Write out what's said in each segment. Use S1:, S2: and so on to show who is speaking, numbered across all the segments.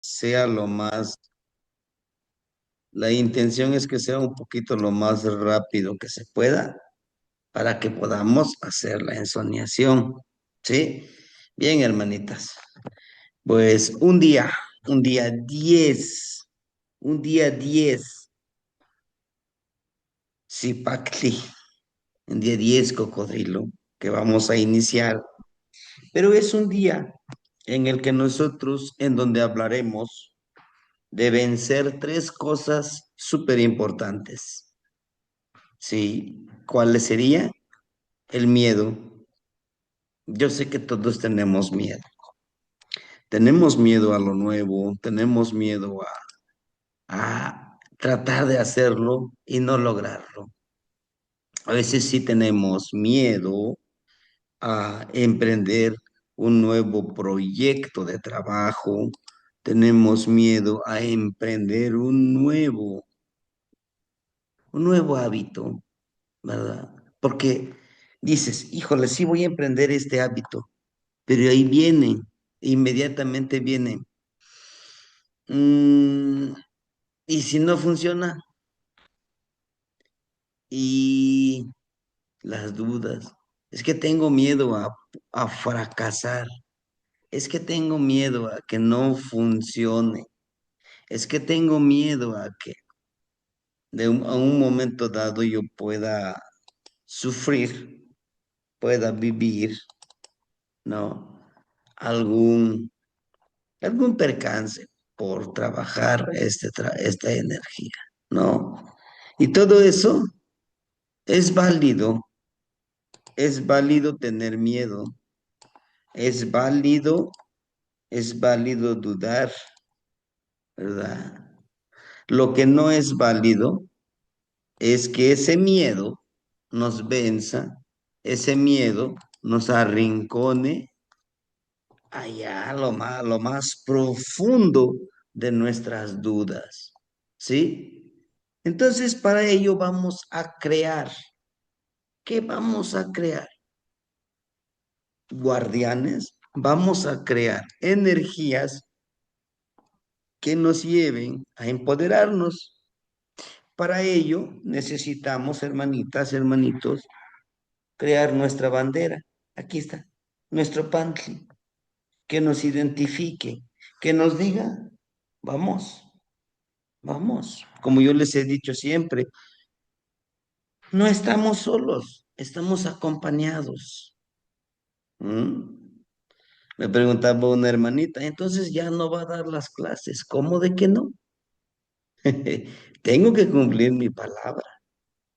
S1: sea lo más, la intención es que sea un poquito lo más rápido que se pueda para que podamos hacer la ensoñación, ¿sí? Bien, hermanitas. Pues un día 10, un día 10, Zipacli, un día 10 cocodrilo, que vamos a iniciar. Pero es un día en el que nosotros, en donde hablaremos de vencer tres cosas súper importantes. ¿Sí? ¿Cuál sería? El miedo. Yo sé que todos tenemos miedo. Tenemos miedo a lo nuevo, tenemos miedo a tratar de hacerlo y no lograrlo. A veces sí tenemos miedo a emprender un nuevo proyecto de trabajo, tenemos miedo a emprender un nuevo hábito, ¿verdad? Porque dices, híjole, sí voy a emprender este hábito, pero ahí viene, inmediatamente viene, "Mm, ¿y si no funciona? Y las dudas. Es que tengo miedo a fracasar. Es que tengo miedo a que no funcione. Es que tengo miedo a que a un momento dado yo pueda sufrir, pueda vivir, ¿no? Algún, algún percance por trabajar esta energía, ¿no? Y todo eso es es válido tener miedo, es válido, es válido dudar, ¿verdad? Lo que no es válido es que ese miedo nos venza, ese miedo nos arrincone allá lo más profundo de nuestras dudas, ¿sí? Entonces, para ello vamos a crear. ¿Qué vamos a crear? Guardianes, vamos a crear energías que nos lleven a empoderarnos. Para ello necesitamos, hermanitas, hermanitos, crear nuestra bandera. Aquí está, nuestro pantli, que nos identifique, que nos diga, vamos, vamos. Como yo les he dicho siempre, no estamos solos, estamos acompañados. ¿Mm? Me preguntaba una hermanita, entonces ya no va a dar las clases. ¿Cómo de que no? Tengo que cumplir mi palabra,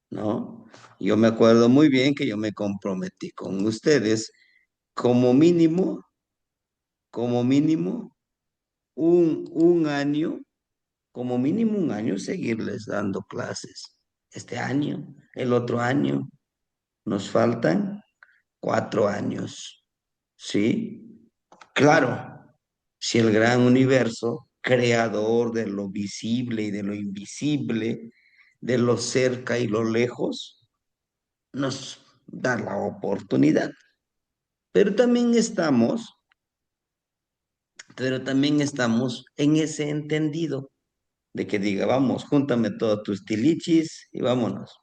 S1: ¿no? Yo me acuerdo muy bien que yo me comprometí con ustedes como mínimo, como mínimo, un año, como mínimo un año, seguirles dando clases. Este año, el otro año, nos faltan 4 años, ¿sí? Claro, si el gran universo, creador de lo visible y de lo invisible, de lo cerca y lo lejos, nos da la oportunidad. Pero también estamos, pero también estamos en ese entendido de que diga, vamos, júntame todos tus tilichis y vámonos.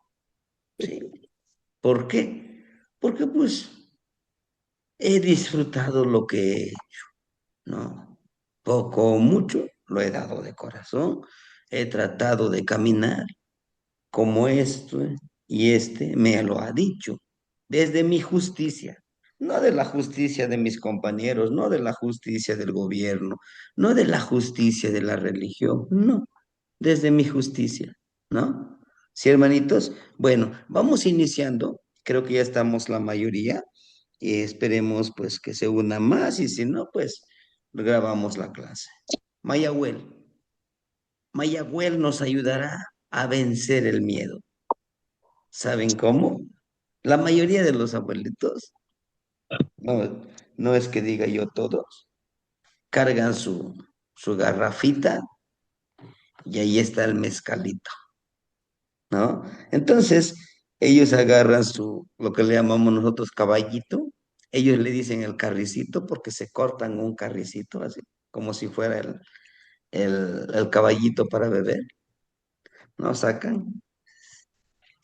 S1: ¿Sí? ¿Por qué? Porque pues he disfrutado lo que he hecho, ¿no? Poco o mucho lo he dado de corazón, he tratado de caminar como esto y este me lo ha dicho, desde mi justicia, no de la justicia de mis compañeros, no de la justicia del gobierno, no de la justicia de la religión, no, desde mi justicia, ¿no? Sí, hermanitos, bueno, vamos iniciando, creo que ya estamos la mayoría, y esperemos pues que se una más y si no, pues grabamos la clase. Mayahuel, Mayahuel nos ayudará a vencer el miedo. ¿Saben cómo? La mayoría de los abuelitos, no, no es que diga yo todos, cargan su garrafita y ahí está el mezcalito, ¿no? Entonces, ellos agarran lo que le llamamos nosotros caballito, ellos le dicen el carricito porque se cortan un carricito así, como si fuera el caballito para beber, ¿no? Sacan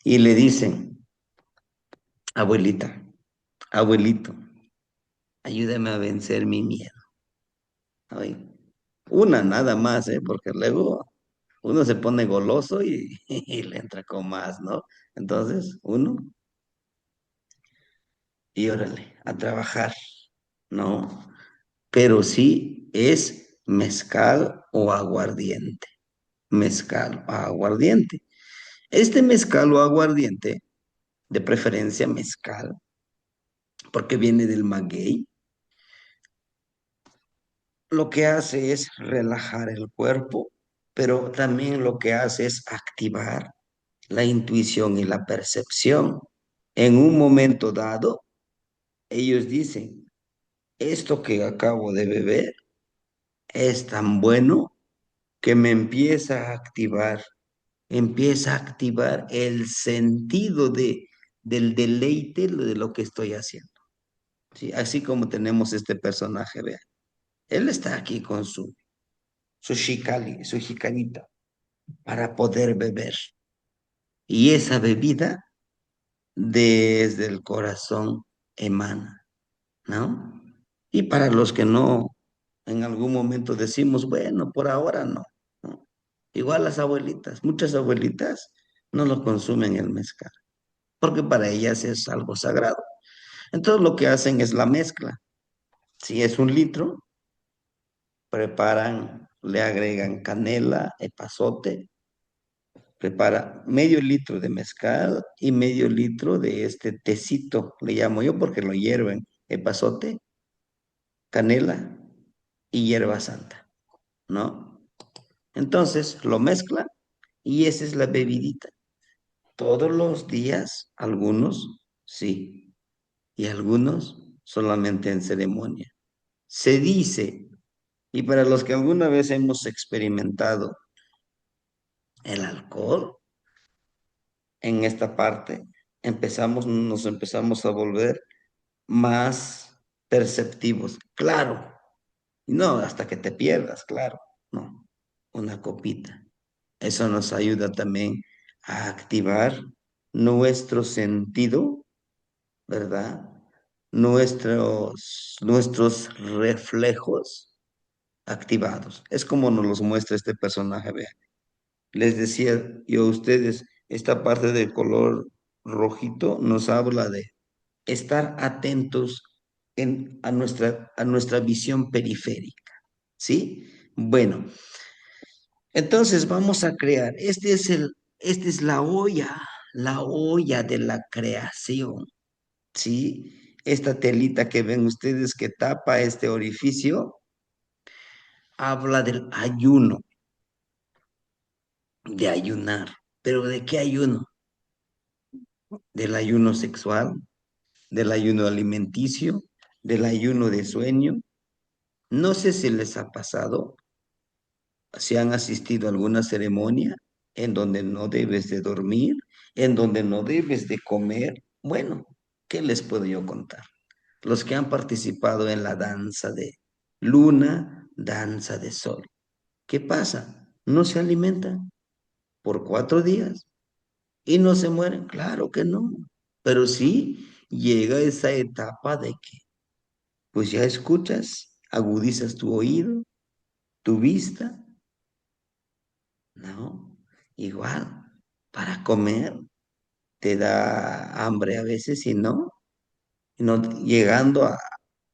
S1: y le dicen, abuelita, abuelito, ayúdame a vencer mi miedo. Ay, una nada más, ¿eh? Porque luego uno se pone goloso y, y le entra con más, ¿no? Entonces, uno, y órale, a trabajar, ¿no? Pero sí es mezcal o aguardiente. Mezcal o aguardiente. Este mezcal o aguardiente, de preferencia mezcal, porque viene del maguey, lo que hace es relajar el cuerpo, pero también lo que hace es activar la intuición y la percepción. En un momento dado, ellos dicen, esto que acabo de beber es tan bueno que me empieza a activar el sentido del deleite de lo que estoy haciendo. ¿Sí? Así como tenemos este personaje, vean. Él está aquí con su jicarita, para poder beber. Y esa bebida desde el corazón emana, ¿no? Y para los que no, en algún momento decimos, bueno, por ahora no, ¿no? Igual las abuelitas, muchas abuelitas no lo consumen el mezcal, porque para ellas es algo sagrado. Entonces lo que hacen es la mezcla. Si es 1 litro, preparan, le agregan canela, epazote, prepara medio litro de mezcal y medio litro de este tecito, le llamo yo porque lo hierven, epazote, canela y hierba santa, ¿no? Entonces lo mezclan y esa es la bebidita. Todos los días, algunos sí, y algunos solamente en ceremonia. Se dice, y para los que alguna vez hemos experimentado el alcohol, en esta parte, nos empezamos a volver más perceptivos. Claro, no hasta que te pierdas, claro, no, una copita. Eso nos ayuda también a activar nuestro sentido, ¿verdad? Nuestros reflejos activados. Es como nos los muestra este personaje, vean. Les decía yo a ustedes, esta parte del color rojito nos habla de estar atentos a nuestra visión periférica, ¿sí? Bueno, entonces vamos a crear, esta es la olla de la creación, ¿sí? Esta telita que ven ustedes que tapa este orificio, habla del ayuno, de ayunar. ¿Pero de qué ayuno? Del ayuno sexual, del ayuno alimenticio, del ayuno de sueño. No sé si les ha pasado, si han asistido a alguna ceremonia en donde no debes de dormir, en donde no debes de comer. Bueno, ¿qué les puedo yo contar? Los que han participado en la danza de luna, danza de sol. ¿Qué pasa? No se alimentan por 4 días y no se mueren. Claro que no. Pero sí llega esa etapa de que, pues ya escuchas, agudizas tu oído, tu vista, ¿no? Igual, para comer te da hambre a veces y no llegando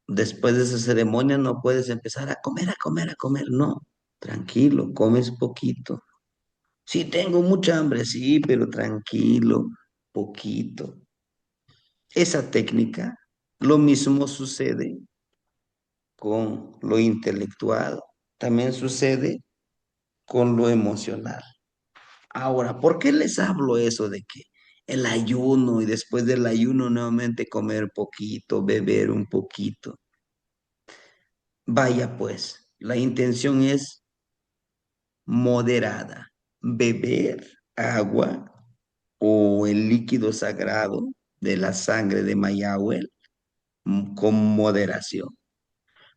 S1: después de esa ceremonia no puedes empezar a comer, a comer, a comer, no, tranquilo, comes poquito. Sí, tengo mucha hambre, sí, pero tranquilo, poquito. Esa técnica, lo mismo sucede con lo intelectual, también sucede con lo emocional. Ahora, ¿por qué les hablo eso de que el ayuno y después del ayuno nuevamente comer poquito, beber un poquito? Vaya pues, la intención es moderada. Beber agua o el líquido sagrado de la sangre de Mayahuel con moderación.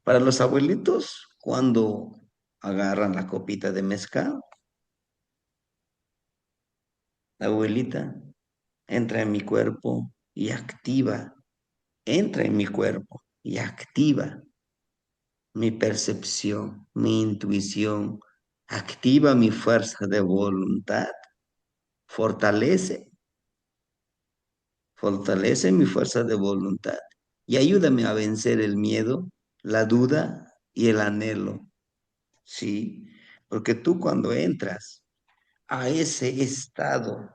S1: Para los abuelitos, cuando agarran la copita de mezcal, la abuelita entra en mi cuerpo y activa, entra en mi cuerpo y activa mi percepción, mi intuición, activa mi fuerza de voluntad, fortalece, fortalece mi fuerza de voluntad y ayúdame a vencer el miedo, la duda y el anhelo, ¿sí? Porque tú cuando entras a ese estado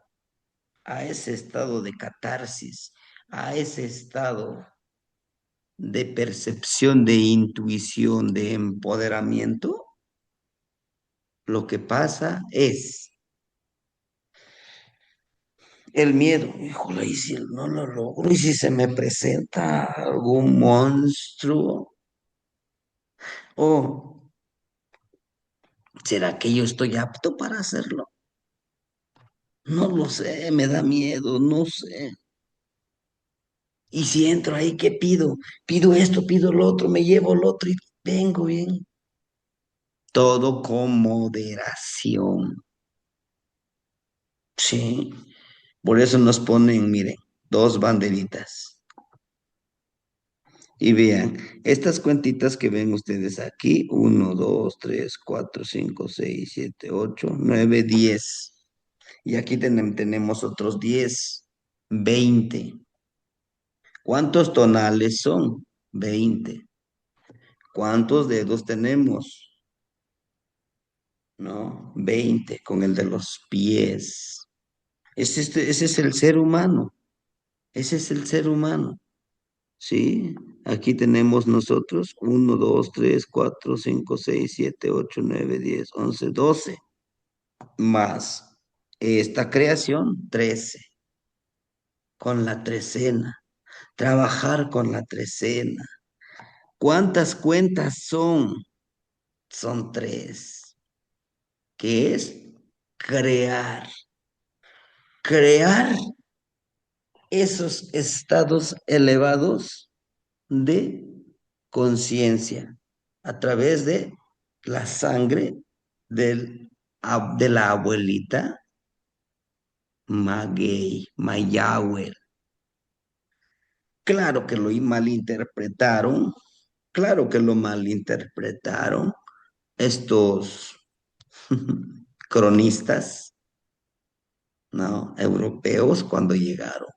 S1: de catarsis, a ese estado de percepción, de intuición, de empoderamiento, lo que pasa es el miedo. Híjole, ¿y si no lo logro? ¿Y si se me presenta algún monstruo? ¿O será que yo estoy apto para hacerlo? No lo sé, me da miedo, no sé. Y si entro ahí, ¿qué pido? Pido esto, pido lo otro, me llevo lo otro y vengo bien. Todo con moderación. Sí. Por eso nos ponen, miren, dos banderitas. Y vean, estas cuentitas que ven ustedes aquí, uno, 2, 3, 4, 5, 6, 7, 8, 9, 10. Y aquí tenemos otros 10, 20. ¿Cuántos tonales son? 20. ¿Cuántos dedos tenemos? ¿No? 20 con el de los pies. Ese es el ser humano. Ese es el ser humano. ¿Sí? Aquí tenemos nosotros uno, 2, 3, 4, 5, 6, 7, 8, 9, 10, 11, 12. Más esta creación, 13. Con la trecena. Trabajar con la trecena. ¿Cuántas cuentas son? Son tres. ¿Qué es? Crear. Crear esos estados elevados de conciencia a través de la sangre de la abuelita Maguey, Mayagüe. Claro que lo malinterpretaron, claro que lo malinterpretaron estos cronistas, ¿no? Europeos cuando llegaron,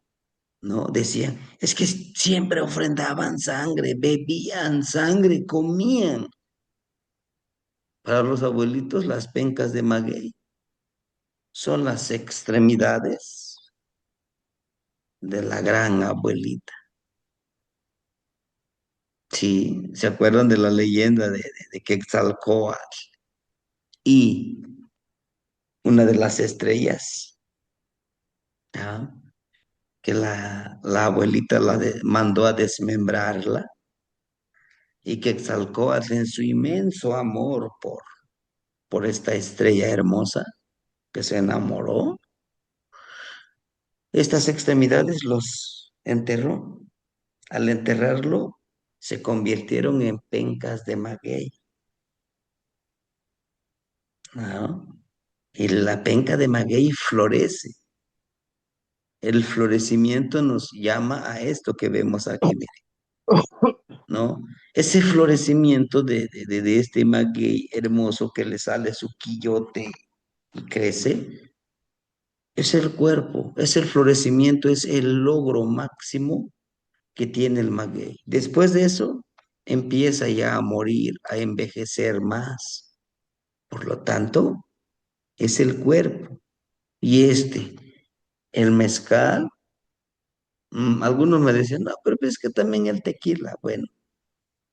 S1: ¿no? Decían, es que siempre ofrendaban sangre, bebían sangre, comían. Para los abuelitos, las pencas de maguey son las extremidades de la gran abuelita. Sí, ¿se acuerdan de la leyenda de Quetzalcóatl y una de las estrellas? ¿Ah? Que la abuelita mandó a desmembrarla y Quetzalcóatl en su inmenso amor por esta estrella hermosa que se enamoró, estas extremidades los enterró. Al enterrarlo, se convirtieron en pencas de maguey, ¿no? Y la penca de maguey florece. El florecimiento nos llama a esto que vemos aquí, mire, ¿no? Ese florecimiento de este maguey hermoso que le sale su quillote y crece, es el cuerpo, es el florecimiento, es el logro máximo que tiene el maguey. Después de eso, empieza ya a morir, a envejecer más. Por lo tanto, es el cuerpo. Y el mezcal, algunos me decían, no, pero es que también el tequila. Bueno,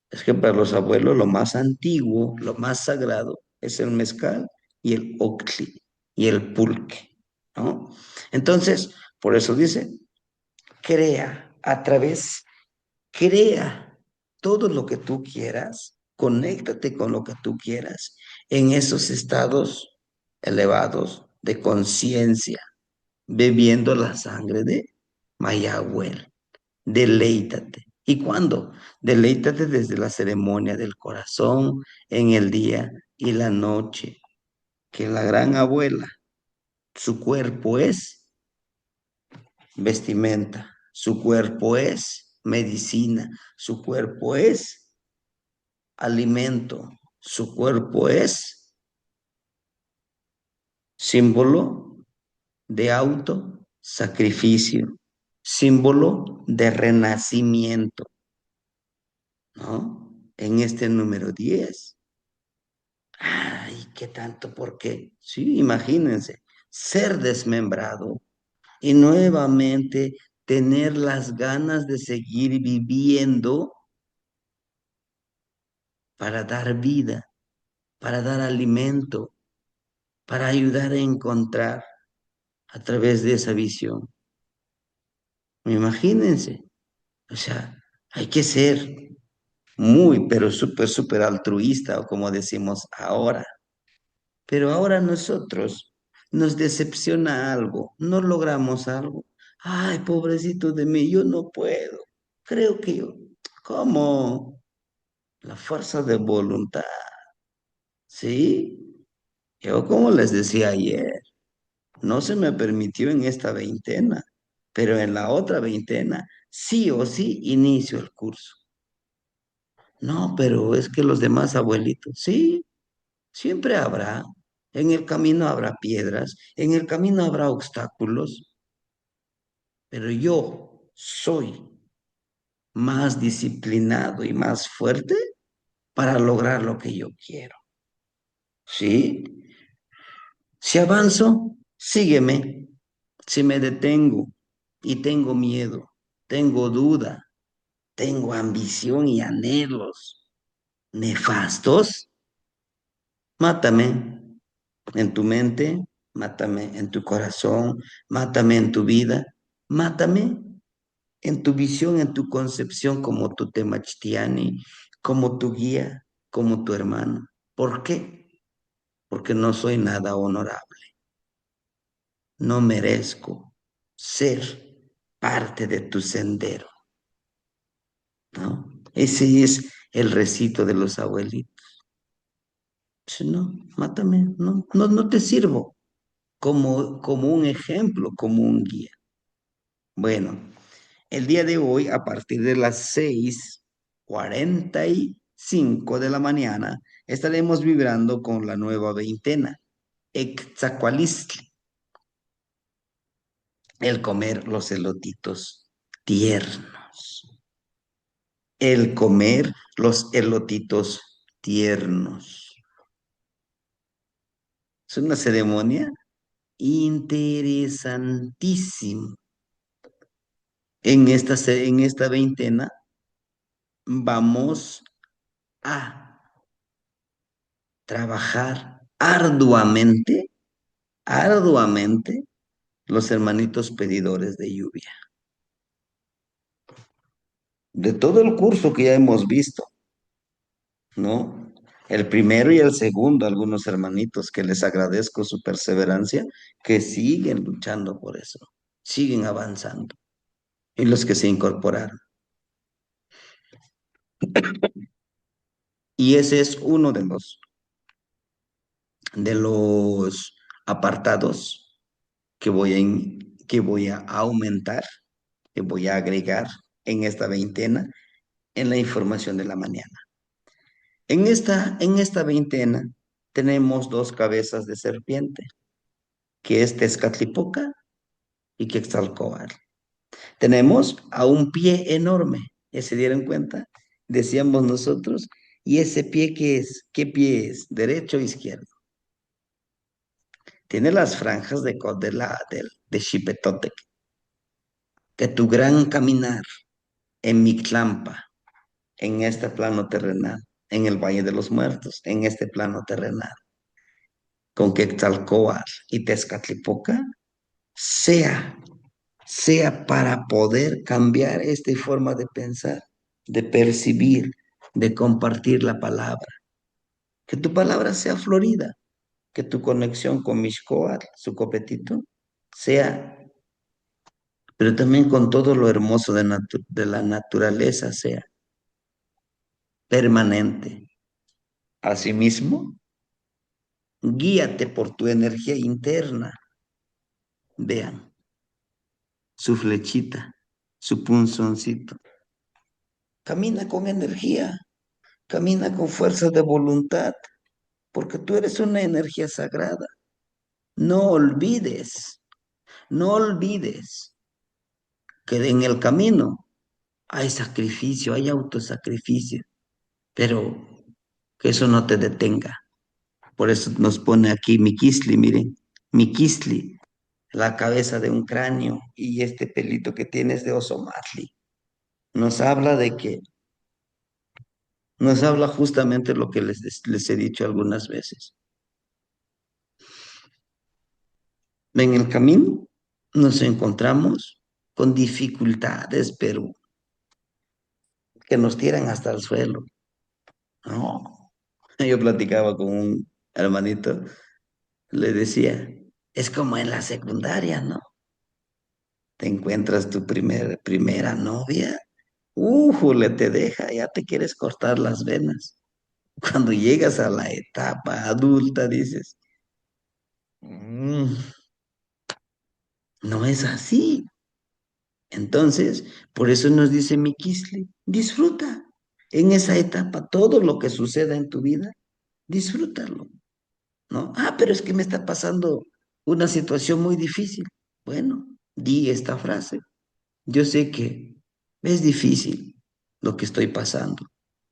S1: es que para los abuelos lo más antiguo, lo más sagrado es el mezcal y el octli y el pulque, ¿no? Entonces, por eso dice, crea a través, crea todo lo que tú quieras, conéctate con lo que tú quieras en esos estados elevados de conciencia, bebiendo la sangre de Mayagüel. Deleítate. ¿Y cuándo? Deleítate desde la ceremonia del corazón, en el día y la noche, que la gran abuela, su cuerpo es vestimenta, su cuerpo es medicina, su cuerpo es alimento, su cuerpo es símbolo de autosacrificio, símbolo de renacimiento, ¿no? En este número 10. Ay, ¿qué tanto? ¿Por qué? Sí, imagínense, ser desmembrado y nuevamente tener las ganas de seguir viviendo para dar vida, para dar alimento, para ayudar a encontrar a través de esa visión. Imagínense, o sea, hay que ser muy, pero súper, súper altruista, o como decimos ahora. Pero ahora nosotros nos decepciona algo, no logramos algo. Ay, pobrecito de mí, yo no puedo. Creo que yo, ¿cómo? La fuerza de voluntad, ¿sí? Yo, como les decía ayer, no se me permitió en esta veintena, pero en la otra veintena, sí o sí, inicio el curso. No, pero es que los demás abuelitos, sí, siempre habrá. En el camino habrá piedras, en el camino habrá obstáculos, pero yo soy más disciplinado y más fuerte para lograr lo que yo quiero. ¿Sí? Si avanzo, sígueme. Si me detengo y tengo miedo, tengo duda, tengo ambición y anhelos nefastos, mátame en tu mente, mátame en tu corazón, mátame en tu vida, mátame en tu visión, en tu concepción como tu Temachtiani, como tu guía, como tu hermano. ¿Por qué? Porque no soy nada honorable, no merezco ser parte de tu sendero, ¿no? Ese es el recito de los abuelitos. Si no, mátame, no, no, no te sirvo como un ejemplo, como un guía. Bueno, el día de hoy, a partir de las 6:45 de la mañana, estaremos vibrando con la nueva veintena, Exacualistli, el comer los elotitos tiernos, el comer los elotitos tiernos. Es una ceremonia interesantísima. En esta veintena vamos a trabajar arduamente, arduamente los hermanitos pedidores de lluvia. De todo el curso que ya hemos visto, ¿no? El primero y el segundo, algunos hermanitos que les agradezco su perseverancia, que siguen luchando por eso, siguen avanzando. Y los que se incorporaron. Y ese es uno de los apartados que voy a aumentar, que voy a agregar en esta veintena en la información de la mañana. En esta veintena tenemos dos cabezas de serpiente, que es Tezcatlipoca y Quetzalcóatl. Tenemos a un pie enorme, ¿ya se dieron cuenta? Decíamos nosotros, ¿y ese pie qué es? ¿Qué pie es? ¿Derecho o izquierdo? Tiene las franjas de Xipetotec, de tu gran caminar en Mictlampa, en este plano terrenal, en el Valle de los Muertos, en este plano terrenal, con Quetzalcóatl y Tezcatlipoca, sea, sea para poder cambiar esta forma de pensar, de percibir, de compartir la palabra. Que tu palabra sea florida, que tu conexión con Mixcoatl, su copetito, sea, pero también con todo lo hermoso de la naturaleza, sea permanente. Asimismo, Guíate por tu energía interna. Vean, su flechita, su punzoncito. Camina con energía, camina con fuerza de voluntad, porque tú eres una energía sagrada. No olvides, no olvides que en el camino hay sacrificio, hay autosacrificio, pero que eso no te detenga. Por eso nos pone aquí Miquisli, miren, Miquisli, la cabeza de un cráneo y este pelito que tienes de oso matli. Nos habla de que, nos habla justamente lo que les he dicho algunas veces. En el camino nos encontramos con dificultades, pero que nos tiran hasta el suelo, ¿no? Yo platicaba con un hermanito, le decía, es como en la secundaria, ¿no? Te encuentras tu primera novia, le te deja, ya te quieres cortar las venas. Cuando llegas a la etapa adulta, dices, "Mm, no es así". Entonces, por eso nos dice Mikisli, disfruta en esa etapa todo lo que suceda en tu vida, disfrútalo, ¿no? Ah, pero es que me está pasando una situación muy difícil. Bueno, di esta frase. Yo sé que es difícil lo que estoy pasando,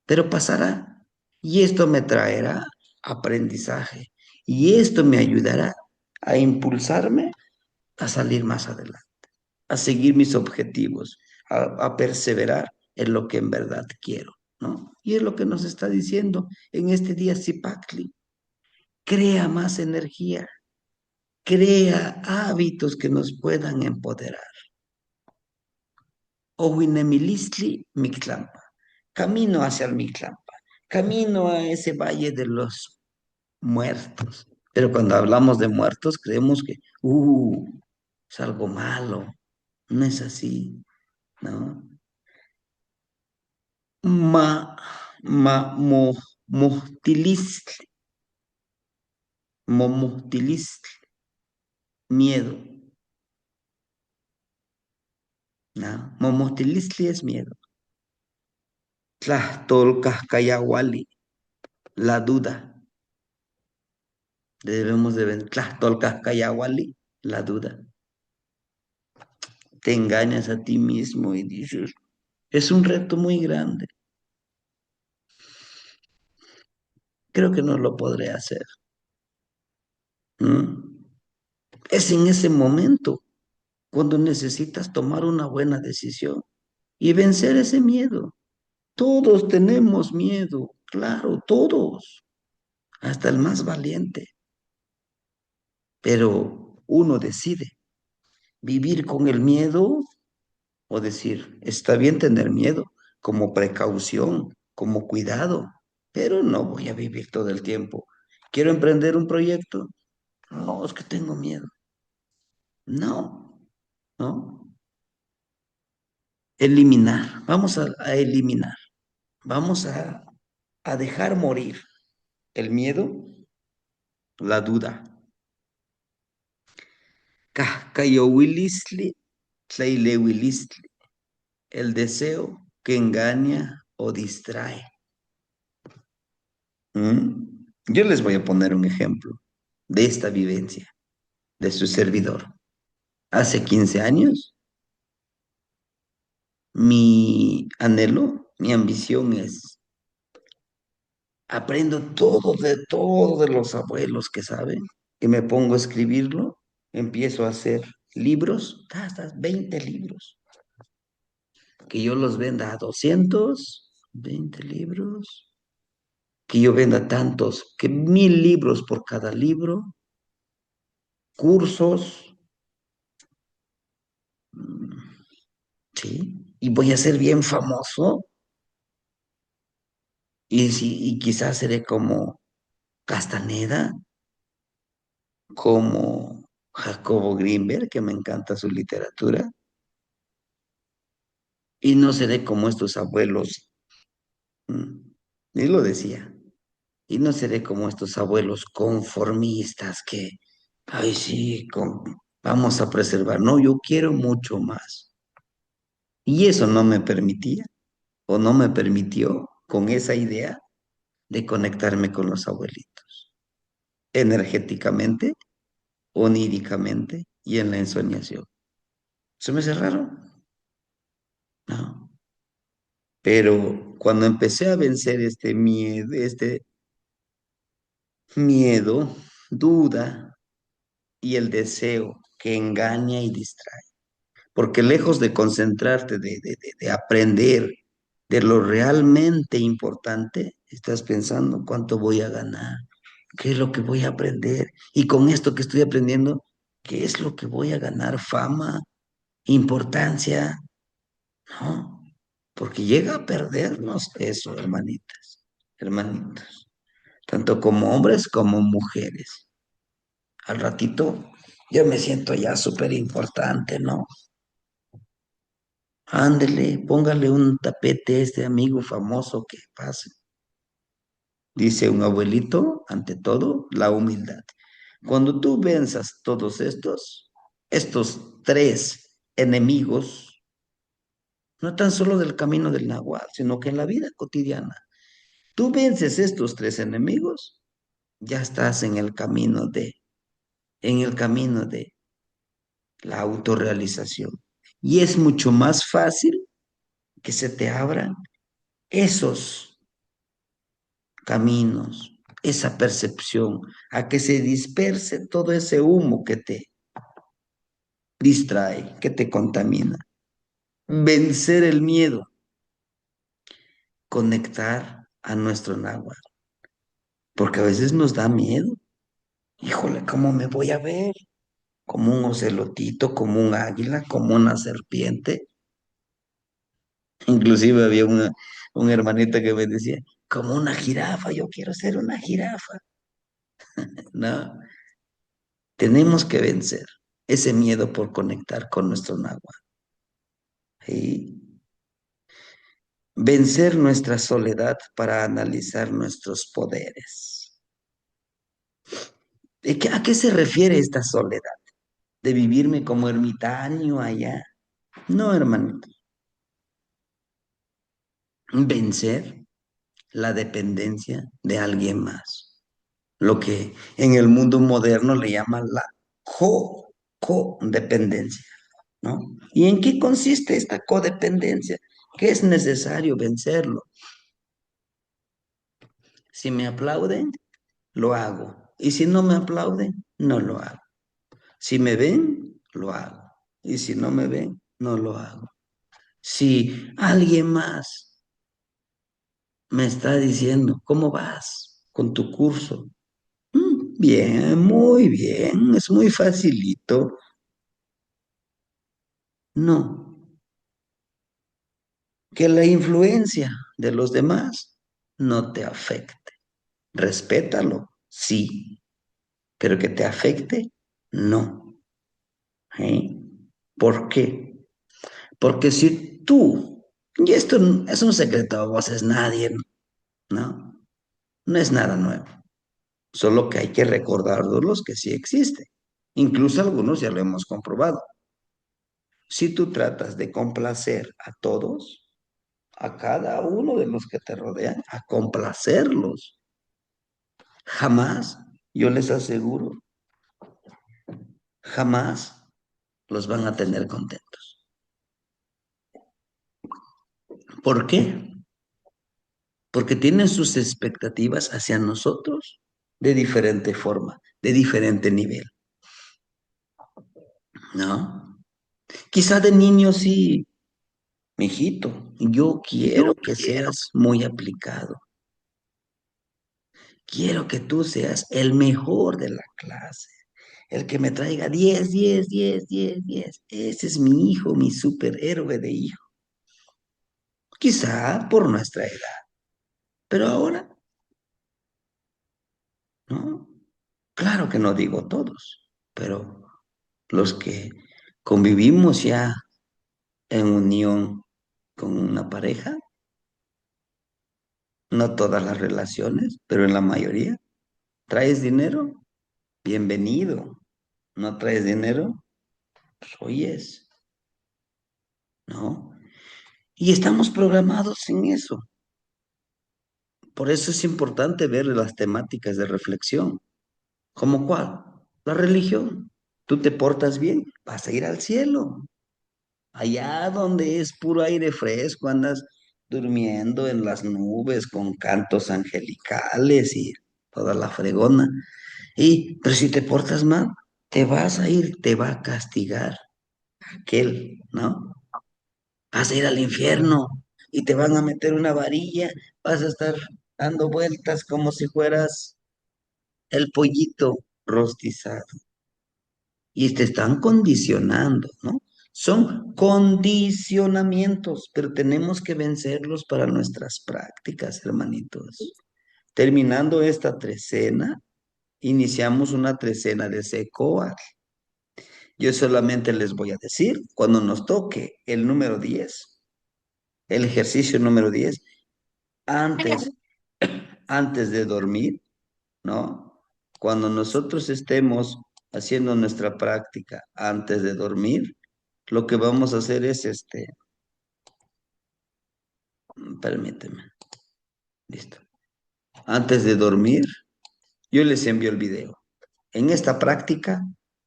S1: pero pasará. Y esto me traerá aprendizaje. Y esto me ayudará a impulsarme a salir más adelante, a seguir mis objetivos, a perseverar en lo que en verdad quiero, ¿no? Y es lo que nos está diciendo en este día Zipacli. Crea más energía, crea hábitos que nos puedan empoderar. Ohuinemilistli, Mictlampa. Camino hacia el Mictlampa. Camino a ese valle de los muertos. Pero cuando hablamos de muertos, creemos que, es algo malo. No es así, ¿no? Ma, muhtilistli, momuhtilistli, miedo, ¿no? Momuhtilistli es miedo. Tlahtolcascayawali, la duda. Debemos de ver Tlahtolcascayawali, la duda. Te engañas a ti mismo y dices, es un reto muy grande. Creo que no lo podré hacer. ¿Mm? Es en ese momento cuando necesitas tomar una buena decisión y vencer ese miedo. Todos tenemos miedo, claro, todos, hasta el más valiente, pero uno decide vivir con el miedo o decir, está bien tener miedo como precaución, como cuidado, pero no voy a vivir todo el tiempo. ¿Quiero emprender un proyecto? No, es que tengo miedo. No, ¿no? Eliminar, vamos a eliminar, vamos a dejar morir el miedo, la duda. Cascayowilisli, tlailewilistli, el deseo que engaña o distrae. ¿Mm? Yo les voy a poner un ejemplo de esta vivencia de su servidor. Hace 15 años, mi anhelo, mi ambición es aprendo todo de los abuelos que saben, y me pongo a escribirlo, empiezo a hacer libros, hasta 20 libros, que yo los venda a 220 libros, que yo venda tantos, que 1000 libros por cada libro, cursos, mm, ¿sí? Y voy a ser bien famoso y quizás seré como Castaneda, como Jacobo Grinberg, que me encanta su literatura, y no seré como estos abuelos. Y lo decía. Y no seré como estos abuelos conformistas que, ay, sí, vamos a preservar. No, yo quiero mucho más. Y eso no me permitía o no me permitió con esa idea de conectarme con los abuelitos, energéticamente, oníricamente y en la ensoñación. ¿Se me hace raro? No. Pero cuando empecé a vencer este miedo, duda y el deseo que engaña y distrae, porque lejos de concentrarte, de aprender de lo realmente importante, estás pensando cuánto voy a ganar, qué es lo que voy a aprender, y con esto que estoy aprendiendo, qué es lo que voy a ganar, fama, importancia, ¿no? Porque llega a perdernos eso, hermanitas, hermanitos, tanto como hombres como mujeres. Al ratito yo me siento ya súper importante, ¿no? Ándele, póngale un tapete a este amigo famoso que pase. Dice un abuelito, ante todo, la humildad. Cuando tú venzas todos estos tres enemigos, no tan solo del camino del Nahual, sino que en la vida cotidiana, tú vences estos tres enemigos, ya estás en el camino de la autorrealización. Y es mucho más fácil que se te abran esos caminos, esa percepción, a que se disperse todo ese humo que te distrae, que te contamina. Vencer el miedo, conectar a nuestro náhuatl, porque a veces nos da miedo. Híjole, ¿cómo me voy a ver? Como un ocelotito, como un águila, como una serpiente. Inclusive había un hermanito que me decía, como una jirafa, yo quiero ser una jirafa. No, tenemos que vencer ese miedo por conectar con nuestro náhuatl. Y vencer nuestra soledad para analizar nuestros poderes. ¿A qué se refiere esta soledad? ¿De vivirme como ermitaño allá? No, hermanito. Vencer la dependencia de alguien más. Lo que en el mundo moderno le llaman la codependencia, ¿no? ¿Y en qué consiste esta codependencia? ¿Qué es necesario vencerlo? Si me aplauden, lo hago. Y si no me aplauden, no lo hago. Si me ven, lo hago. Y si no me ven, no lo hago. Si alguien más me está diciendo, ¿cómo vas con tu curso? Bien, muy bien, es muy facilito. No, que la influencia de los demás no te afecte. Respétalo, sí, pero que te afecte, no. ¿Eh? ¿Por qué? Porque si tú, y esto es un secreto a voces, nadie, ¿no? No es nada nuevo, solo que hay que recordarlos que sí existe. Incluso algunos ya lo hemos comprobado. Si tú tratas de complacer a todos, a cada uno de los que te rodean, a complacerlos, jamás, yo les aseguro, jamás los van a tener contentos. ¿Por qué? Porque tienen sus expectativas hacia nosotros de diferente forma, de diferente nivel, ¿no? Quizá de niño sí, mijito, yo quiero que seas muy aplicado, quiero que tú seas el mejor de la clase, el que me traiga 10, 10, 10, 10, 10. Ese es mi hijo, mi superhéroe de hijo. Quizá por nuestra edad, pero ahora, ¿no? Claro que no digo todos, pero los que convivimos ya en unión con una pareja, No todas las relaciones, pero en la mayoría. ¿Traes dinero? Bienvenido. ¿No traes dinero? Pues oyes, ¿no? Y estamos programados en eso. Por eso es importante ver las temáticas de reflexión. ¿Cómo cuál? La religión. Tú te portas bien, vas a ir al cielo. Allá donde es puro aire fresco, andas durmiendo en las nubes con cantos angelicales y toda la fregona. Pero si te portas mal, te vas a ir, te va a castigar aquel, ¿no? Vas a ir al infierno y te van a meter una varilla, vas a estar dando vueltas como si fueras el pollito rostizado. Y te están condicionando, ¿no? Son condicionamientos, pero tenemos que vencerlos para nuestras prácticas, hermanitos. Terminando esta trecena, iniciamos una trecena de SECOA. Yo solamente les voy a decir, cuando nos toque el número 10, el ejercicio número 10, antes, antes de dormir, ¿no? Cuando nosotros estemos haciendo nuestra práctica antes de dormir, lo que vamos a hacer es permíteme, listo. Antes de dormir, yo les envío el video. En esta práctica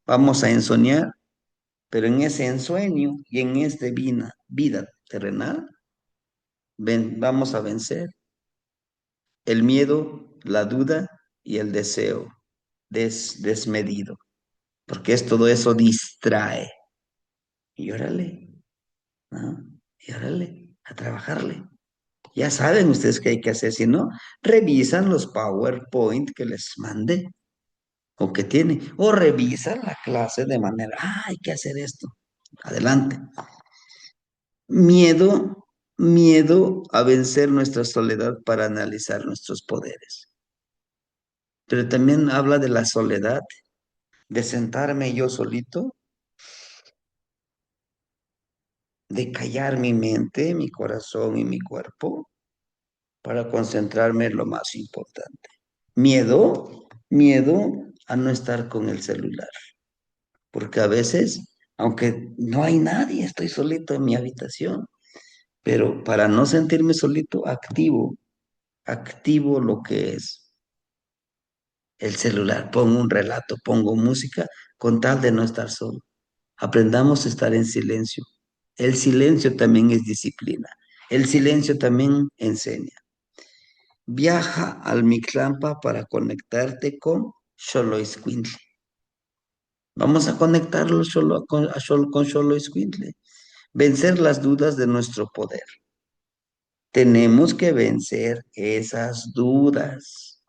S1: vamos a ensoñar, pero en ese ensueño y en esta vida terrenal, vamos a vencer el miedo, la duda y el deseo desmedido, porque es todo eso distrae. Y órale, ¿no? Y órale, a trabajarle. Ya saben ustedes qué hay que hacer, si no, revisan los PowerPoint que les mande o que tiene, o revisan la clase de manera, hay que hacer esto. Adelante. Miedo, miedo a vencer nuestra soledad para analizar nuestros poderes. Pero también habla de la soledad, de sentarme yo solito, de callar mi mente, mi corazón y mi cuerpo para concentrarme en lo más importante. Miedo, miedo a no estar con el celular, porque a veces, aunque no hay nadie, estoy solito en mi habitación, pero para no sentirme solito, activo lo que es el celular, pongo un relato, pongo música con tal de no estar solo. Aprendamos a estar en silencio. El silencio también es disciplina. El silencio también enseña. Viaja al Mictlampa para conectarte con Xoloitzcuintle. Vamos a conectarlo con Xoloitzcuintle. Vencer las dudas de nuestro poder. Tenemos que vencer esas dudas.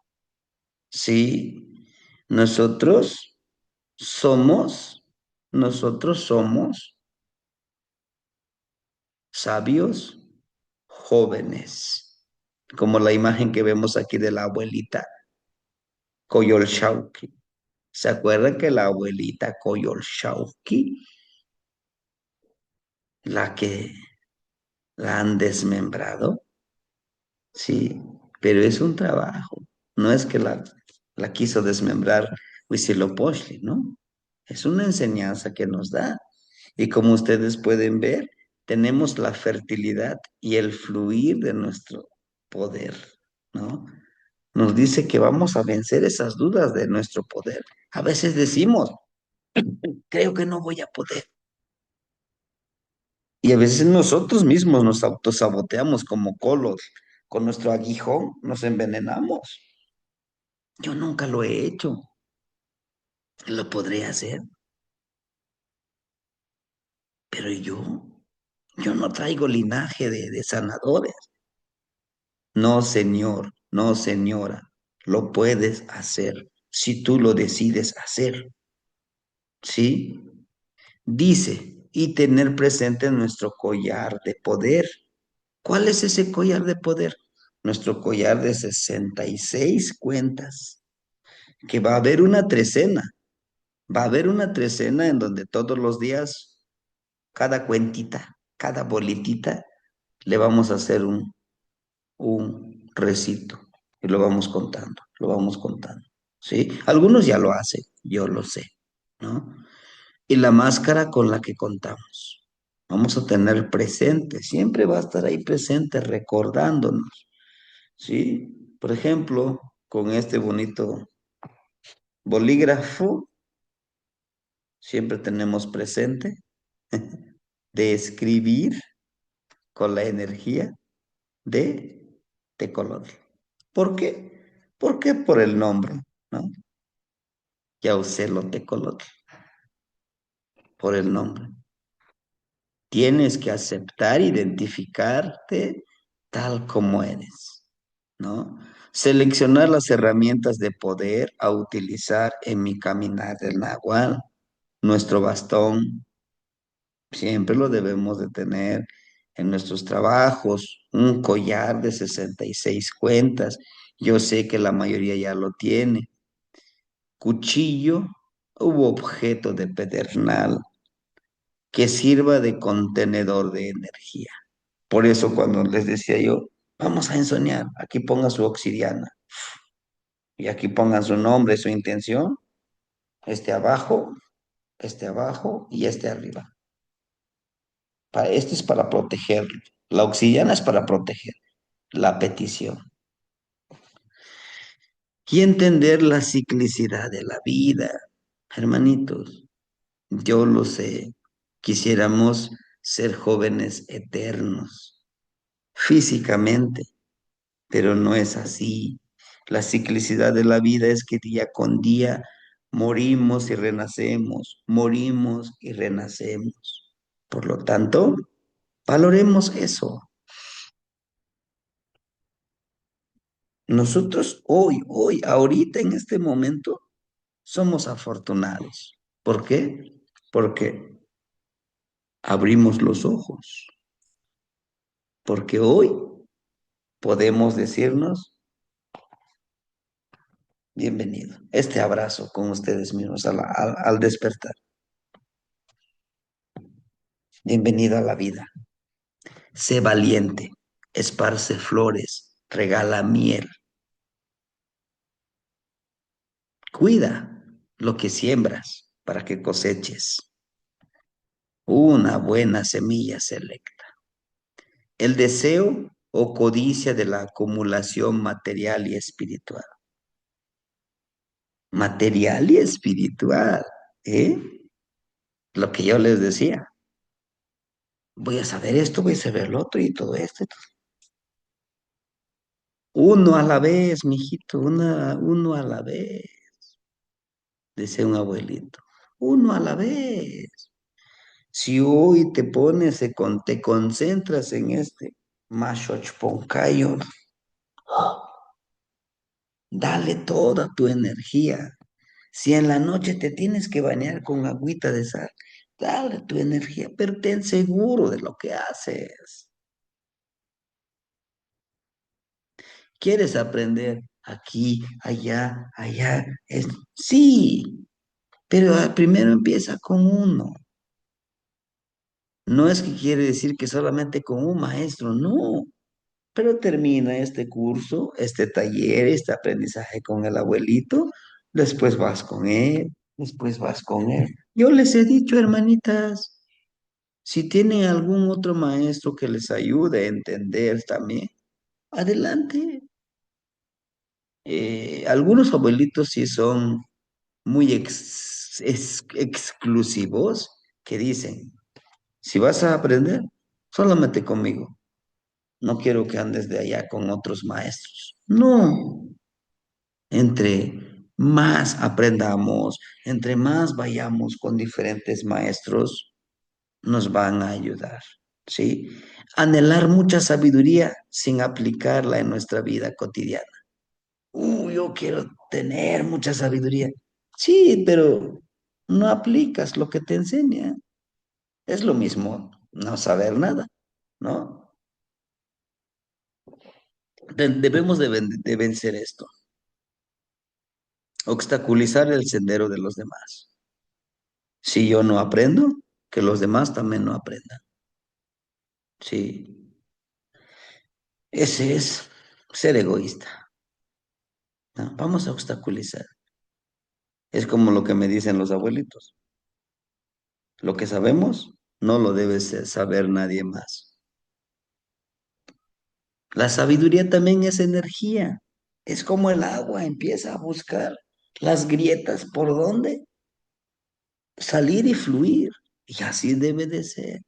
S1: Sí, nosotros somos, nosotros somos sabios jóvenes, como la imagen que vemos aquí de la abuelita Coyolxauhqui. ¿Se acuerdan que la abuelita Coyolxauhqui, la que la han desmembrado? Sí, pero es un trabajo. No es que la quiso desmembrar Huitzilopochtli, ¿no? Es una enseñanza que nos da. Y como ustedes pueden ver, tenemos la fertilidad y el fluir de nuestro poder, ¿no? Nos dice que vamos a vencer esas dudas de nuestro poder. A veces decimos, creo que no voy a poder. Y a veces nosotros mismos nos autosaboteamos como colos. Con nuestro aguijón nos envenenamos. Yo nunca lo he hecho. Lo podré hacer, pero yo no traigo linaje de sanadores. No, señor, no, señora. Lo puedes hacer si tú lo decides hacer. ¿Sí? Dice, y tener presente nuestro collar de poder. ¿Cuál es ese collar de poder? Nuestro collar de 66 cuentas, que va a haber una trecena. Va a haber una trecena en donde todos los días, cada cuentita, cada bolitita, le vamos a hacer un recito y lo vamos contando, ¿sí? Algunos ya lo hacen, yo lo sé, ¿no? Y la máscara con la que contamos. Vamos a tener presente, siempre va a estar ahí presente recordándonos, ¿sí? Por ejemplo, con este bonito bolígrafo, siempre tenemos presente de escribir con la energía de Tecolotl. ¿Por qué? ¿Por qué? Por el nombre, ¿no? Ya usé lo Tecolotl, por el nombre. Tienes que aceptar, identificarte tal como eres, ¿no? Seleccionar las herramientas de poder a utilizar en mi caminar del Nahual. Nuestro bastón siempre lo debemos de tener en nuestros trabajos, un collar de 66 cuentas. Yo sé que la mayoría ya lo tiene. Cuchillo u objeto de pedernal que sirva de contenedor de energía. Por eso cuando les decía yo, vamos a ensoñar, aquí pongan su obsidiana y aquí pongan su nombre, su intención, este abajo y este arriba. Este es para protegerlo. La obsidiana es para proteger la petición. Y entender la ciclicidad de la vida. Hermanitos, yo lo sé, quisiéramos ser jóvenes eternos, físicamente, pero no es así. La ciclicidad de la vida es que día con día morimos y renacemos, morimos y renacemos. Por lo tanto, valoremos eso. Nosotros ahorita, en este momento, somos afortunados. ¿Por qué? Porque abrimos los ojos, porque hoy podemos decirnos bienvenido. Este abrazo con ustedes mismos al despertar. Bienvenido a la vida. Sé valiente, esparce flores, regala miel. Cuida lo que siembras para que coseches una buena semilla selecta. El deseo o codicia de la acumulación material y espiritual. Material y espiritual, ¿eh? Lo que yo les decía. Voy a saber esto, voy a saber lo otro y todo esto. Uno a la vez, mijito, uno a la vez, decía un abuelito. Uno a la vez. Si hoy te pones, te concentras en este Mashochponcayo, dale toda tu energía. Si en la noche te tienes que bañar con agüita de sal, dale tu energía, pero ten seguro de lo que haces. ¿Quieres aprender aquí, allá, allá? Sí, pero primero empieza con uno. No es que quiere decir que solamente con un maestro, no. Pero termina este curso, este taller, este aprendizaje con el abuelito, después vas con él, después vas con él. Yo les he dicho, hermanitas, si tienen algún otro maestro que les ayude a entender también, adelante. Algunos abuelitos sí son muy exclusivos que dicen, si vas a aprender, solamente conmigo. No quiero que andes de allá con otros maestros. No, entre más aprendamos, entre más vayamos con diferentes maestros, nos van a ayudar, ¿sí? Anhelar mucha sabiduría sin aplicarla en nuestra vida cotidiana. Yo quiero tener mucha sabiduría. Sí, pero no aplicas lo que te enseña. Es lo mismo no saber nada, ¿no? Debemos de vencer esto, obstaculizar el sendero de los demás. Si yo no aprendo, que los demás también no aprendan. Sí, ese es. ser egoísta, ¿no? Vamos a obstaculizar. Es como lo que me dicen los abuelitos. Lo que sabemos no lo debe saber nadie más. La sabiduría también es energía. Es como el agua, empieza a buscar las grietas por donde salir y fluir. Y así debe de ser.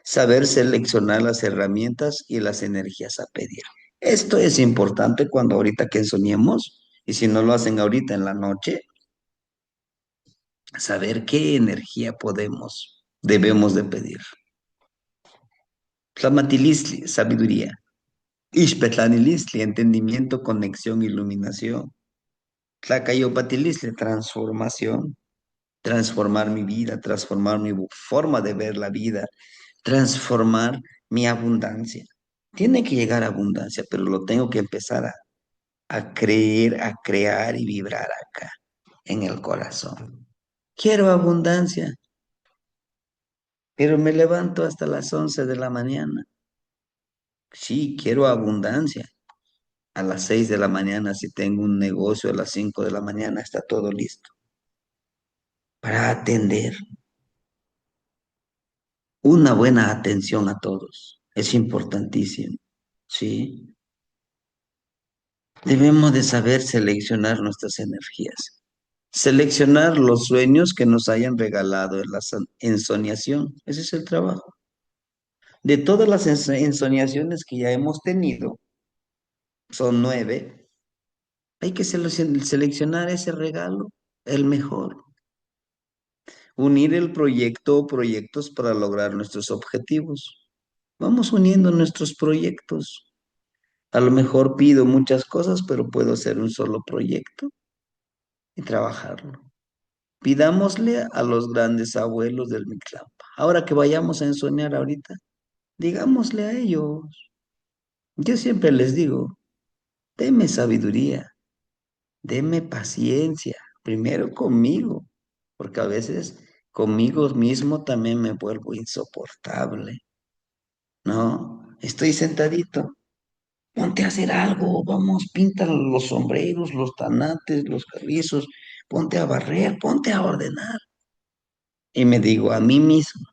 S1: Saber seleccionar las herramientas y las energías a pedir. Esto es importante cuando ahorita que soñemos, y si no lo hacen ahorita en la noche, saber qué energía debemos de pedir. Tlamatilistli, sabiduría. Ixpetlanilistli, entendimiento, conexión, iluminación. Tlacayopatilistli, transformación. Transformar mi vida, transformar mi forma de ver la vida, transformar mi abundancia. Tiene que llegar abundancia, pero lo tengo que empezar a creer, a crear y vibrar acá, en el corazón. Quiero abundancia, pero me levanto hasta las 11 de la mañana. Sí, quiero abundancia. A las 6 de la mañana, si tengo un negocio, a las 5 de la mañana está todo listo para atender. Una buena atención a todos es importantísimo, ¿sí? Debemos de saber seleccionar nuestras energías. Seleccionar los sueños que nos hayan regalado en la ensoñación. Ese es el trabajo. De todas las ensoñaciones que ya hemos tenido, son 9, hay que seleccionar ese regalo, el mejor. Unir el proyecto o proyectos para lograr nuestros objetivos. Vamos uniendo nuestros proyectos. A lo mejor pido muchas cosas, pero puedo hacer un solo proyecto y trabajarlo. Pidámosle a los grandes abuelos del Mictlampa. Ahora que vayamos a ensoñar ahorita, digámosle a ellos. Yo siempre les digo, deme sabiduría, deme paciencia, primero conmigo, porque a veces conmigo mismo también me vuelvo insoportable, ¿no? Estoy sentadito, ponte a hacer algo, vamos, pinta los sombreros, los tanates, los carrizos, ponte a barrer, ponte a ordenar. Y me digo a mí mismo,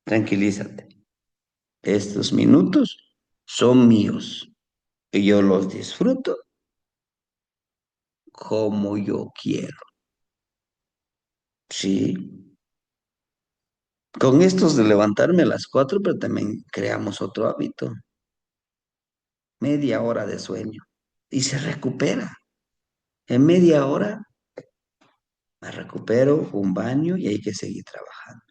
S1: tranquilízate, estos minutos son míos y yo los disfruto como yo quiero. Sí, con estos de levantarme a las 4, pero también creamos otro hábito, media hora de sueño y se recupera. En media hora me recupero, un baño y hay que seguir trabajando.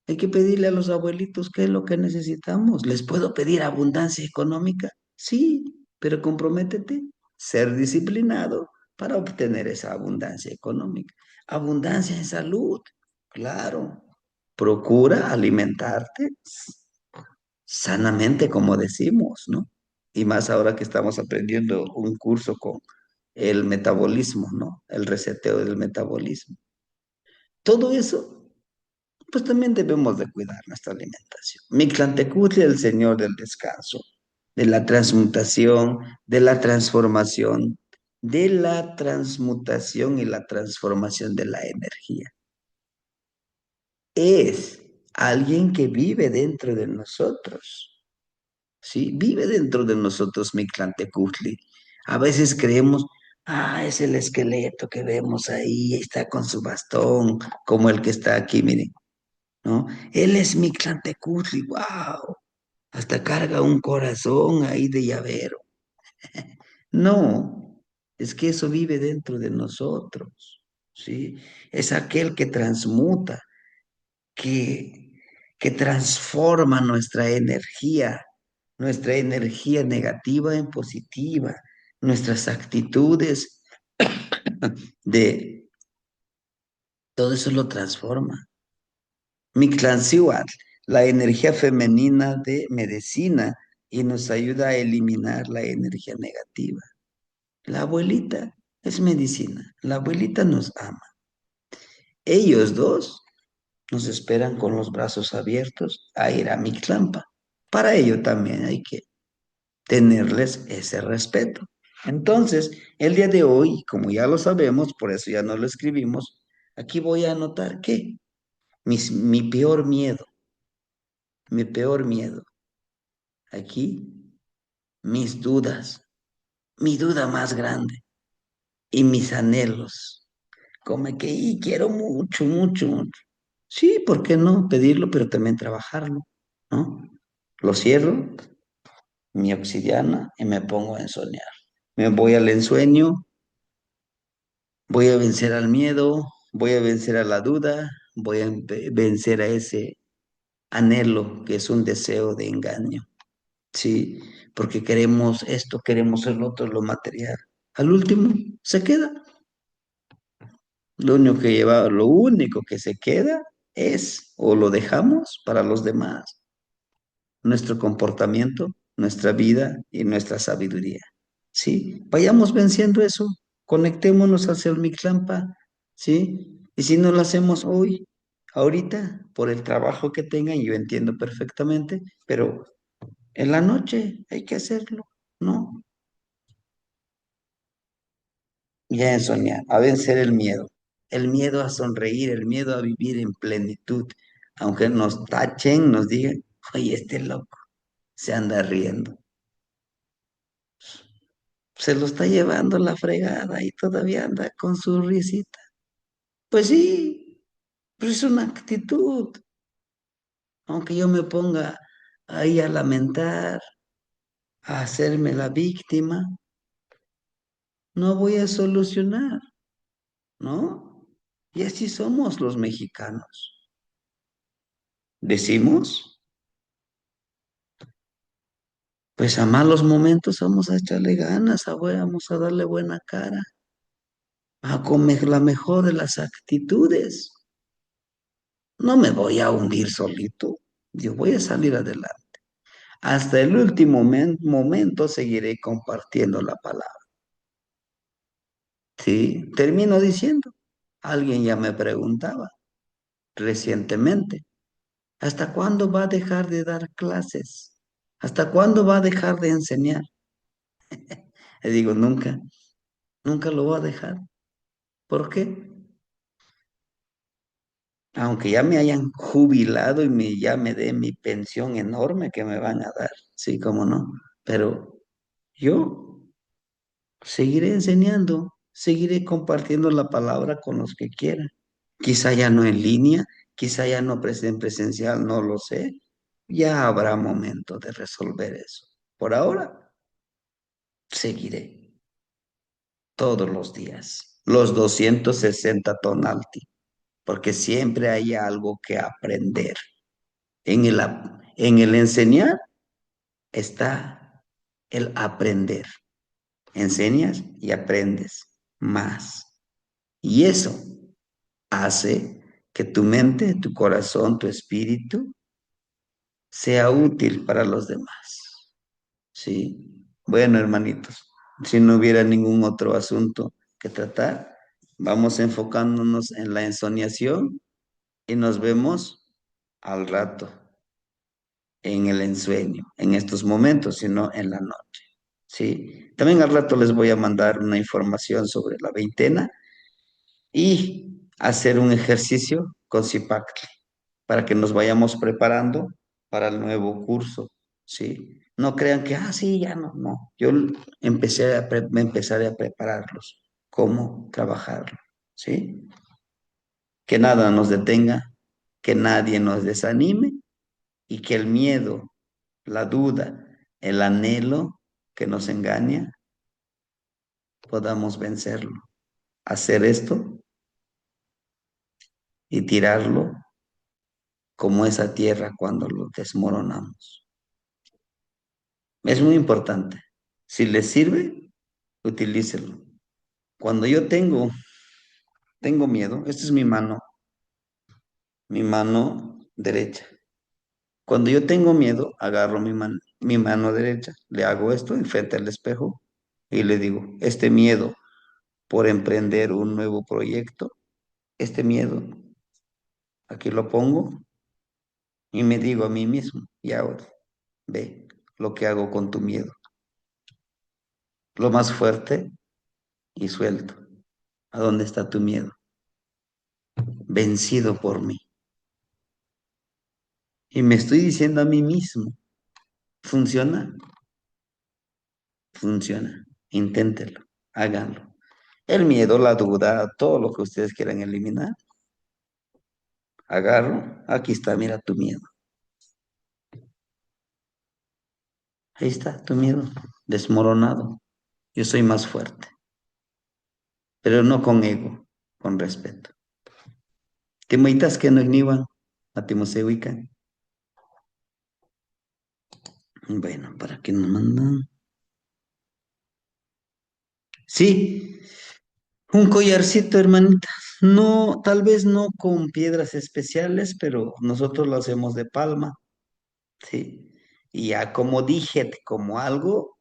S1: Hay que pedirle a los abuelitos qué es lo que necesitamos. ¿Les puedo pedir abundancia económica? Sí, pero comprométete, ser disciplinado para obtener esa abundancia económica. Abundancia en salud, claro. Procura alimentarte sanamente, como decimos, ¿no? Y más ahora que estamos aprendiendo un curso con el metabolismo, ¿no? El reseteo del metabolismo. Todo eso, pues también debemos de cuidar nuestra alimentación. Mictlantecutli, el Señor del descanso, de la transmutación, de la transformación, de la transmutación y la transformación de la energía. Es alguien que vive dentro de nosotros, ¿sí? Vive dentro de nosotros Mictlantecutli. A veces creemos, es el esqueleto que vemos ahí, está con su bastón, como el que está aquí, miren, ¿no? Él es Mictlantecutli, wow, hasta carga un corazón ahí de llavero. No, es que eso vive dentro de nosotros, ¿sí? Es aquel que transmuta, que, que transforma nuestra energía negativa en positiva, nuestras actitudes de todo eso lo transforma. Mictlancihuatl, la energía femenina de medicina y nos ayuda a eliminar la energía negativa. La abuelita es medicina, la abuelita nos ama. Ellos dos nos esperan con los brazos abiertos a ir a Mictlampa. Para ello también hay que tenerles ese respeto. Entonces, el día de hoy, como ya lo sabemos, por eso ya no lo escribimos, aquí voy a anotar que mi peor miedo, mi peor miedo, aquí mis dudas, mi duda más grande y mis anhelos, como que y quiero mucho, mucho, mucho. Sí, ¿por qué no pedirlo, pero también trabajarlo, ¿no? Lo cierro, mi obsidiana, y me pongo a soñar. Me voy al ensueño, voy a vencer al miedo, voy a vencer a la duda, voy a vencer a ese anhelo que es un deseo de engaño, ¿sí? Porque queremos esto, queremos el otro, lo material. Al último, se queda. Lo único que se queda es o lo dejamos para los demás, nuestro comportamiento, nuestra vida y nuestra sabiduría. ¿Sí? Vayamos venciendo eso, conectémonos hacia el Mixlampa, ¿sí? Y si no lo hacemos hoy, ahorita, por el trabajo que tengan, yo entiendo perfectamente, pero en la noche hay que hacerlo, ¿no? Ya en soñar, a vencer el miedo a sonreír, el miedo a vivir en plenitud, aunque nos tachen, nos digan, oye, este loco se anda riendo, se lo está llevando la fregada y todavía anda con su risita. Pues sí, pero es una actitud, aunque yo me ponga ahí a lamentar, a hacerme la víctima, no voy a solucionar, ¿no? Y así somos los mexicanos. Decimos, pues a malos momentos vamos a echarle ganas, vamos a darle buena cara, a comer la mejor de las actitudes. No me voy a hundir solito, yo voy a salir adelante. Hasta el último momento seguiré compartiendo la palabra. Sí, termino diciendo, alguien ya me preguntaba recientemente, ¿hasta cuándo va a dejar de dar clases? ¿Hasta cuándo va a dejar de enseñar? Le digo, nunca, nunca lo va a dejar. ¿Por qué? Aunque ya me hayan jubilado y ya me dé mi pensión enorme que me van a dar, sí, cómo no, pero yo seguiré enseñando, seguiré compartiendo la palabra con los que quieran. Quizá ya no en línea, quizá ya no en presencial, no lo sé. Ya habrá momento de resolver eso. Por ahora, seguiré todos los días, los 260 tonalti, porque siempre hay algo que aprender. En el enseñar está el aprender. Enseñas y aprendes más. Y eso hace que tu mente, tu corazón, tu espíritu sea útil para los demás. Sí. Bueno, hermanitos, si no hubiera ningún otro asunto que tratar, vamos enfocándonos en la ensoñación y nos vemos al rato en el ensueño, en estos momentos, sino en la noche. Sí. También al rato les voy a mandar una información sobre la veintena y hacer un ejercicio con Zipac para que nos vayamos preparando para el nuevo curso, ¿sí? No crean que, sí, ya no, no. Yo me empezaré a prepararlos, cómo trabajarlo, ¿sí? Que nada nos detenga, que nadie nos desanime y que el miedo, la duda, el anhelo que nos engaña, podamos vencerlo. Hacer esto y tirarlo como esa tierra cuando lo desmoronamos. Es muy importante. Si les sirve, utilícelo. Cuando yo tengo miedo, esta es mi mano derecha. Cuando yo tengo miedo, agarro mi mano derecha, le hago esto enfrente al espejo y le digo, este miedo por emprender un nuevo proyecto, este miedo, aquí lo pongo y me digo a mí mismo, y ahora, ve lo que hago con tu miedo. lo más fuerte y suelto. ¿A dónde está tu miedo? Vencido por mí. Y me estoy diciendo a mí mismo, ¿funciona? Funciona. Inténtelo, háganlo. El miedo, la duda, todo lo que ustedes quieran eliminar, agarro, aquí está, mira tu miedo. Ahí está tu miedo, desmoronado. Yo soy más fuerte, pero no con ego, con respeto. Timoitas que no igniwan, atimosehuican. Bueno, ¿para qué nos mandan? Sí, un collarcito, hermanita. No, tal vez no con piedras especiales, pero nosotros lo hacemos de palma, sí. Y ya como dije, como algo,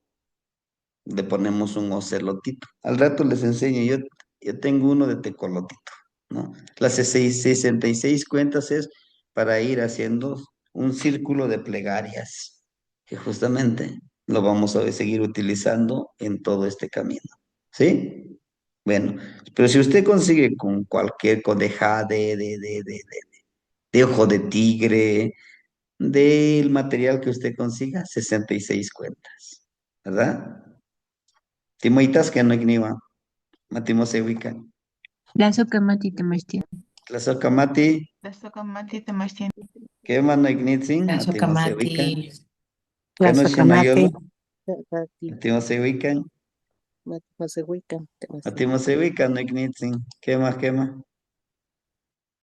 S1: le ponemos un ocelotito. Al rato les enseño, yo tengo uno de tecolotito, ¿no? Las 66 cuentas es para ir haciendo un círculo de plegarias, que justamente lo vamos a seguir utilizando en todo este camino, ¿sí? Bueno, pero si usted consigue con cualquier codeja de ojo de tigre, del material que usted consiga, 66 cuentas, ¿verdad? Timoitas que no igniwa, matimo se ubican.
S2: Lazo kamati temachtia.
S1: Tlazokamati,
S3: Dasokamati Temachtian.
S1: quema no ignitzin, matimo se ubican.
S4: Tlazocamati,
S1: Canoshinayola,
S4: Tlazocamati, Tlacati,
S1: matimo se ubican.
S4: Matmasehuican,
S1: Matimo
S4: Temasehuican,
S1: se ubican, no ignitzin. Quema, quema.